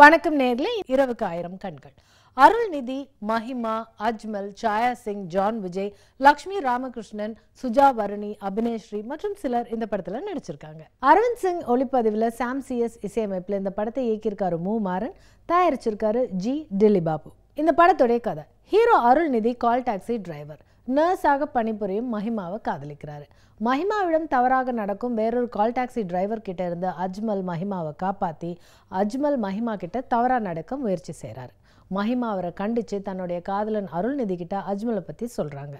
வணக்கம் நேர்களே, இரவுக்கு ஆயிரம் கண்கள். அருள்நிதி, மஹிமா, அஜ்மல், சாயா சிங், ஜான் விஜய், லக்ஷ்மி ராமகிருஷ்ணன், சுஜா வருணி, அபினேஸ்ரீ மற்றும் சிலர் இந்த படத்துல நடிச்சிருக்காங்க. அரவிந்த் சிங் ஒளிப்பதிவுல சாம் சிஎஸ் இசையமைப்புல இந்த படத்தை இயக்கியிருக்காரு மூமாறன், தயாரிச்சிருக்காரு ஜி டில்லிபாபு. இந்த படத்துடைய கதை: hero Arulnithi call taxi driver, நர்ஸாக பணிபுரியும் மஹிமாவை காதலிக்கிறாரு. மஹிமாவிடம் தவறாக நடக்கும் வேறொரு கால் டாக்ஸி டிரைவர் கிட்ட இருந்து அஜ்மல் மஹிமாவை காப்பாற்றி அஜ்மல் மஹிமா கிட்ட தவறா நடக்க முயற்சி செய்கிறாரு. மஹிமா அவரை கண்டித்து தன்னுடைய காதலன் அருள்நிதி கிட்ட அஜ்மலை பற்றி சொல்கிறாங்க.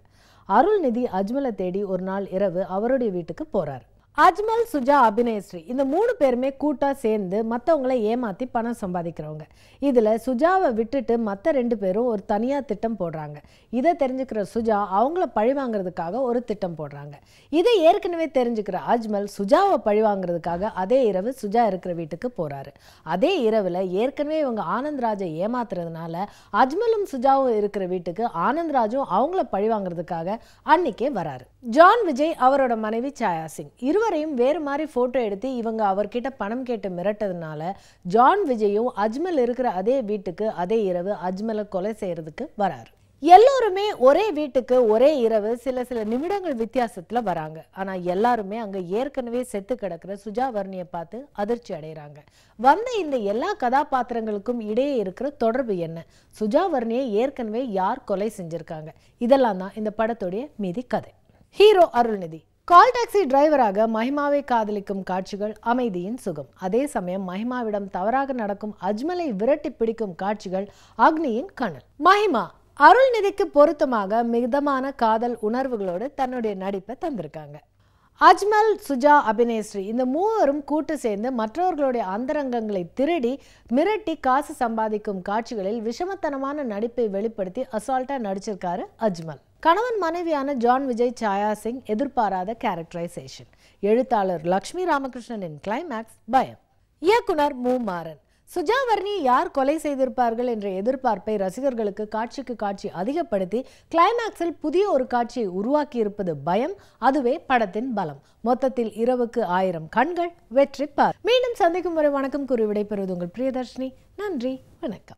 அருள்நிதி அஜ்மலை தேடி ஒரு நாள் இரவு அவருடைய வீட்டுக்கு போகிறார். அஜ்மல், சுஜா, அபினேஸ்ரீ இந்த 3 பேருமே கூட்டா சேர்ந்து மற்றவங்களை ஏமாற்றி பணம் சம்பாதிக்கிறவங்க. இதில் சுஜாவை விட்டுட்டு மற்ற 2 பேரும் ஒரு தனியாக திட்டம் போடுறாங்க. இதை தெரிஞ்சுக்கிற சுஜா அவங்கள பழிவாங்கிறதுக்காக ஒரு திட்டம் போடுறாங்க. இதை ஏற்கனவே தெரிஞ்சுக்கிற அஜ்மல் சுஜாவை பழிவாங்கிறதுக்காக அதே இரவு சுஜா இருக்கிற வீட்டுக்கு போகிறாரு. அதே இரவில் ஏற்கனவே இவங்க ஆனந்த்ராஜை ஏமாத்துறதுனால அஜ்மலும் சுஜாவும் இருக்கிற வீட்டுக்கு ஆனந்த்ராஜும் அவங்கள பழிவாங்கிறதுக்காக அன்னைக்கே வராரு. ஜான் விஜய், அவரோட மனைவி சாயா சிங் இருவரையும் வேறு மாதிரி போட்டோ எடுத்து இவங்க அவர்கிட்ட பணம் கேட்டு மிரட்டதுனால ஜான் விஜயும் அஜ்மல் இருக்கிற அதே வீட்டுக்கு அதே இரவு அஜ்மலை கொலை செய்யறதுக்கு வராரு. எல்லோருமே ஒரே வீட்டுக்கு ஒரே இரவு சில நிமிடங்கள் வித்தியாசத்துல வராங்க. ஆனா எல்லாருமே அங்க ஏற்கனவே செத்து கிடக்கிற சுஜா வர்ணியை பார்த்து அதிர்ச்சி அடைகிறாங்க. வந்த இந்த எல்லா கதாபாத்திரங்களுக்கும் இடையே இருக்கிற தொடர்பு என்ன? சுஜா வர்ணியை ஏற்கனவே யார் கொலை செஞ்சிருக்காங்க? இதெல்லாம் தான் இந்த படத்துடைய மீதி கதை. ஹீரோ அருள்நிதி கால் டாக்ஸி டிரைவராக மஹிமாவை காதலிக்கும் காட்சிகள் அமைதியின் சுகம். அதே சமயம் மஹிமாவிடம் தவறாக நடக்கும் அஜ்மலை விரட்டி பிடிக்கும் காட்சிகள் அக்னியின் கனல். மஹிமா அருள்நிதிக்கு பொருத்தமாக மிதமான காதல் உணர்வுகளோடு தன்னுடைய நடிப்பை தந்திருக்காங்க. அஜ்மல், சுஜா, அபினேஸ்ரீ இந்த 3வரும் கூட்டு சேர்ந்து மற்றவர்களுடைய அந்தரங்கங்களை திருடி மிரட்டி காசு சம்பாதிக்கும் காட்சிகளில் விஷமத்தனமான நடிப்பை வெளிப்படுத்தி அசால்ட்டா நடிச்சிருக்காரு அஜ்மல். கணவன் மனைவியான ஜான் விஜய், சாயா சிங் எதிர்பாராத கேரக்டரைசேஷன். எழுத்தாளர் லக்ஷ்மி ராமகிருஷ்ணனின் கிளைமேக்ஸ் பயம். இயக்குனர் மூமாறன். சுஜா வர்ணி யார் கொலை செய்திருப்பார்கள் என்ற எதிர்பார்ப்பை ரசிகர்களுக்கு காட்சிக்கு காட்சி அதிகப்படுத்தி கிளைமேக்ஸில் புதிய ஒரு காட்சியை உருவாக்கி இருப்பது பயம். அதுவே படத்தின் பலம். மொத்தத்தில் இரவுக்கு 1000 கண்கள் வெற்றி பார். மீண்டும் சந்திக்கும் வரை வணக்கம் கூறி விடைபெறுவது உங்கள் பிரியதர்ஷினி. நன்றி, வணக்கம்.